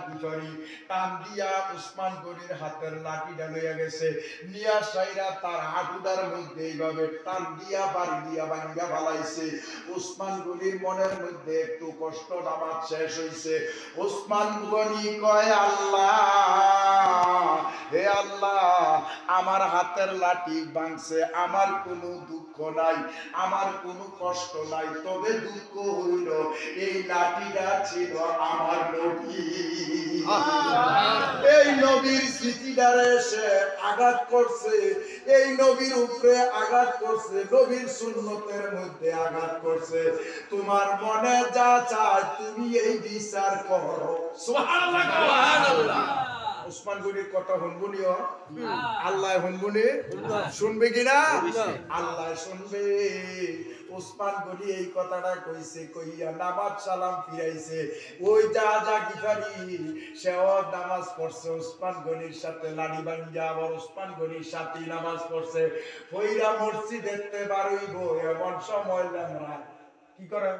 গিফারি টান দিয়া উসমান গনির হাতের লাঠিটা লইয়া গেছে, নিয়া সাইরা তার হাঁটুটার মধ্যে এইভাবে টান দিয়া বাড়ি দিয়া ভাঙ্গা ফালাইছে। উসমান গনির মনের মধ্যে একটু কষ্ট, নামাজ শেষ হইছে। উসমান গনি কয়, আল্লাহ, হে আল্লাহ, আমার হাতের লাঠি ভাঙছে, আমার কোনো দুঃখ নাই, আমার কোনো কষ্ট নাই, তবে দুঃখ হইল এই লাঠিটা ছিল আমার নবী। এই নবীর স্মৃতিটারে সে আঘাত করছে, এই নবীর উপরে আঘাত করছে, নবীর সুন্নতের মধ্যে আঘাত করছে। তোমার মনে যা চায় তুমি এই বিচার করো। সুবহানাল্লাহ, সুবহানাল্লাহ। উসমান গনির কথা শুনবনিও, আল্লাহ শুনবনি, শুনবে কিনা? আল্লাহ শুনবে। উসমান গনি এই কথাটা কইছে, কইয়া নামাজ সালাম ফিরাইছে। ওই যা গিফারি সেও নামাজ পড়ছে উসমান গনির সাথে, লাড়ি ভাঙ্গা আবার উসমান গনির সাথে নামাজ পড়ছে। হইরা মসজিদেতে বারইব, এমন সময় ল্যাংড়া কি করে,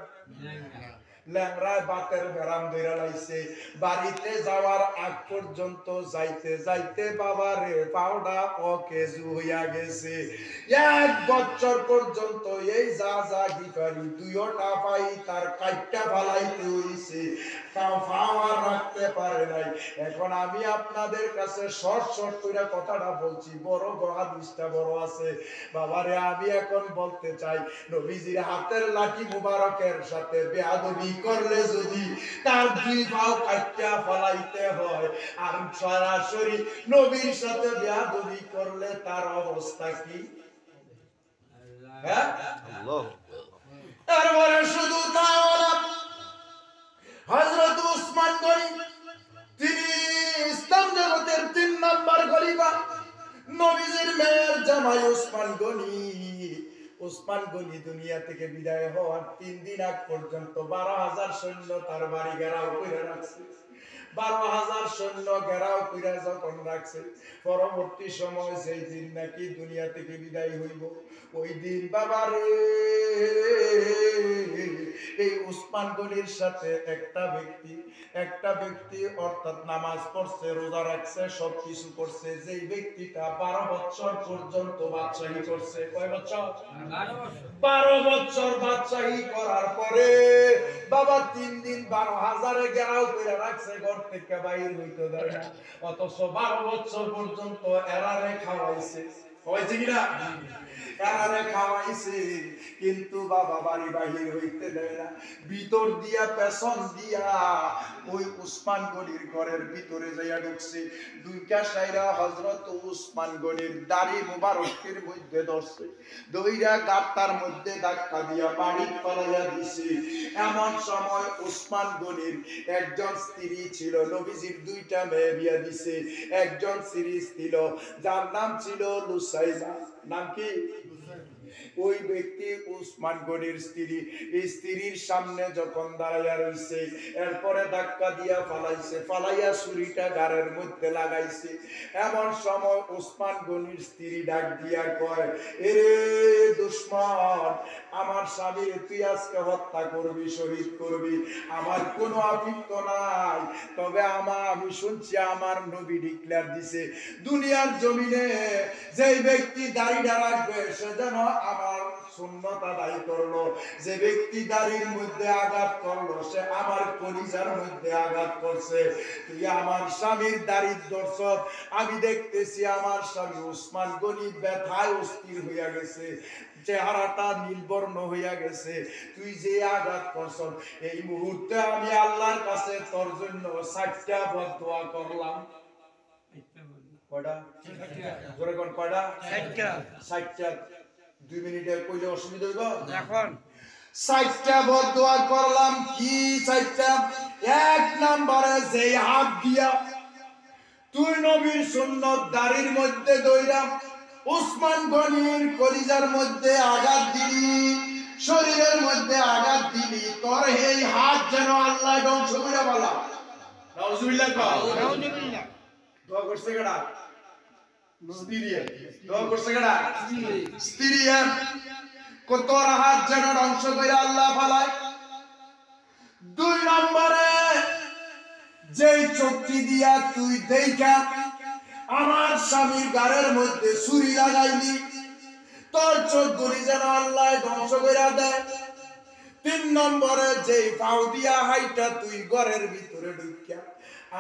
ল্যাংড়ায় বাতের বেরাম ধইরা লাইছে। বাড়িতে যাওয়ার আগ পর্যন্ত যাইতে যাইতে বাবারে পাউডা অকেজু হইয়া গেছে। 1 বছর পর্যন্ত এই যা গিফারি দুইটা পাই তার কাইটটা ফালাইতে হইছে, ফাওয়ার রাখতে পারে নাই। এখন আমি আপনাদের কাছে শর্ট করে কথাটা বলছি, বড় হাদিসটা বড় আছে বাবারে। আমি এখন বলতে চাই, নবীজির হাতের লাঠি মুবারকের সাথে বেয়াদবি করলে যদি তার 2 পাও কাটটা ফলাইতে হয়, আর সরাসরি নবীর সাথে বেয়াদবি করলে তার অবস্থা কি? হ্যাঁ, আল্লাহ। তারপরে শুধু তাও না, হযরত উসমান গনি তিনি ইসলাম জগতের 3 নাম্বার খলিফা, নবীজির মেয়ের জামাই উসমান গনি। উসমান গনি দুনিয়া থেকে বিদায় হওয়ার 3 দিন আগ পর্যন্ত 12,000 সৈন্য তার বাড়ি ঘেরাও করে রাখছে। 12,000 সৈন্য ঘেরাও করে যখন রাখছে, পরবর্তী সময় সেই দিন নাকি দুনিয়া থেকে বিদায় হইব, ওই দিন বাবারে এই উসমান গনির সাথে একটা ব্যক্তি অর্থাৎ নামাজ পড়ছে, রোজা রাখছে, সবকিছু করছে, যেই ব্যক্তিটা 12 বছর পর্যন্ত বাদশাহী করছে। কয় বছর? 12 বছর বাদশাহী করার পরে বাবা 3 দিন 12,000 ঘেরাও করে রাখছে, ঘর থেকে বাইর হইতে দেয় না, অথচ 12 বছর পর্যন্ত এরারে খাওয়াইছে। হয়েছে কিনা? এরারে খাওয়াইছে, কিন্তু বাবা বাড়ি বাহির হইতে দেয় না। ভিতর দিয়া পেছন দিয়া ওই উসমান গনির ঘরের ভিতরে যাইয়া ঢুকছে, দুইটা সাইরা হযরত উসমান গনির দাড়ি মুবারকের মধ্যে ধরছে, দইরা গাতার মধ্যে ধাক্কা দিয়া বাড়ি পালাইয়া দিছে। এমন সময় উসমান গনির একজন স্ত্রী ছিল, নবীজির 2টা মেয়ে বিয়া দিছে। একজন স্ত্রী ছিল যার নাম ছিল লুসাইবা। নাম কি? ওই ব্যক্তি উসমান গনির স্ত্রী। এই স্ত্রীর সামনে যখন দাঁড়াইয়া রইছে, এরপরে ধাক্কা দিয়া ফালাইছে, ফালাইয়া ছুরিটা গাড়ের মধ্যে লাগাইছে। এমন সময় উসমান গনির স্ত্রী ডাক দিয়া কয়, এরে দুশমন, আমার স্বামী তুই আজকে হত্যা করবি, শহীদ করবি, আমার কোনো আপত্তি নাই, তবে আমি শুনছি আমার নবী ডিক্লেয়ার দিছে দুনিয়ার জমিনে যেই ব্যক্তি দাড়িটা রাখবে সে যেন আমার সুন্নত আদায় করলো, যে ব্যক্তি দাড়ির মধ্যে আঘাত করলো সে আমার কলিজার মধ্যে আঘাত করছে। তুই আমার স্বামীর দাড়ির দর্শক, আমি দেখতেছি আমার স্বামী উসমান গনি ব্যথায় অস্থির হইয়া গেছে, চেহারাটা নীলবর্ণ হইয়া গেছে, তুই যে আঘাত করছ, এই মুহূর্তে আমি আল্লাহর কাছে তোর জন্য 60টা বদদোয়া করলাম। কয়টা? 60টা। 2 মিনিটে কইলে অসুবিধা হইব? এখন 60টা বদদোয়া করলাম। কি 60টা? 1 নম্বরে যে হাত দিয়া তুই নবীর সুন্নত দাড়ির মধ্যে দইরা উসমান গনির কলিজার মধ্যে আঘাত দিলি, শরীরের মধ্যে আঘাত দিলি, তোর এই হাত যেন আল্লাহ ধ্বংস করে বলা। নাউজুবিল্লাহ কও। নাউজুবিল্লাহ। দোয়া করছে কেডা? স্ত্রী। দোয়া করছে কেডা? স্ত্রী। তোর হাত যেন ধ্বংস করে আল্লাহ ফালায়। 2 নম্বরে যেই চোখটি দিয়া তুই দেখা আমার স্বামীর গাড়ের মধ্যে ছুরি লাগাইলি, তোর চোখ গুলি যেন আল্লাহ ধ্বংস করে দেয়। 3 নম্বরে যেই পাও দিয়া হাইটা তুই ঘরের ভিতরে ঢুকিয়া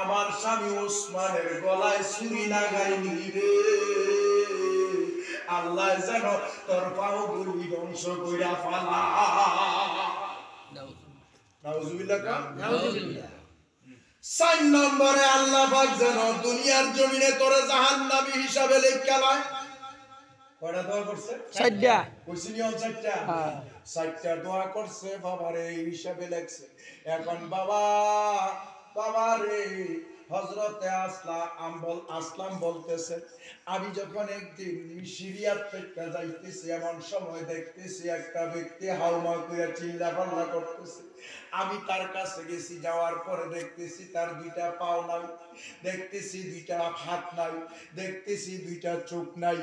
আমার স্বামী ওসমানের গলায় ছুরি লাগাইলি রে, আল্লাহ যেন তোর পাও গুলি ধ্বংস কইরা ফালা। নাউজুবিল্লাহ কা নাউজুবিল্লাহ। 4 নম্বরে আল্লাহ পাক যেন দুনিয়ার জমিনে তোরে জাহান্নামী হিসাবে লেখালায়। কয়টা দোয়া করছে? 4টা। কইছি নিয়ম 4টা। হ্যাঁ 4টা দোয়া করছে বাবারে এই হিসাবে লেখছে। এখন বাবা বাবা রে হযরতে আসলাম বলতেছে, আমি যখন একদিন সিরিয়ার থেকে যাইতেছি এমন সময় দেখতেছি একটা ব্যক্তি হাউমা কইরা চিল্লাপাল্লা করতেছে। আমি তার কাছে গেছি, যাওয়ার পরে দেখতেছি তার 2টা পাও নাই, দেখতেছি 2টা হাত নাই, দেখতেছি 2টা চোখ নাই।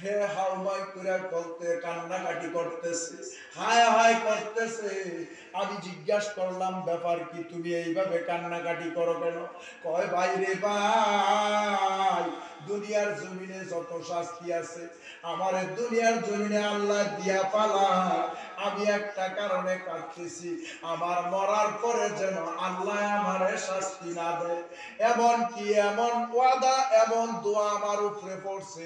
হে হাউমাই কইরা বলতে কান্নাকাটি করতেছে, হায় হায় করতেছে। আমি জিজ্ঞাসা করলাম ব্যাপার কি, তুমি এইভাবে কান্নাকাটি করো কেন? কয় ভাই রে ভাই, দুনিয়ার জমিনে যত শাস্তি আছে আমারে দুনিয়ার জমিনে আল্লাহ দিয়া পালা, আমি একটা কারণে কাঁদতেছি, আমার মরার পরে যেন আল্লাহ আমারে শাস্তি না দেয়। এমন কি এমন ওয়াদা এমন দোয়া আমার উপরে পড়ছে,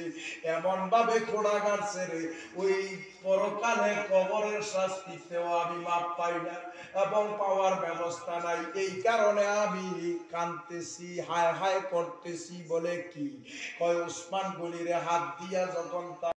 এমন ভাবে খোড়া গাড়ছে রে, ওই পরকালে কবরের শাস্তিতেও আমি মাপ পাই না এবং পাওয়ার ব্যবস্থা নাই। এই কারণে আমি কাঁদতেছি, হায় হায় করতেছি। বলে কি? কয় ওসমান গনিরে হাত দিয়া যখন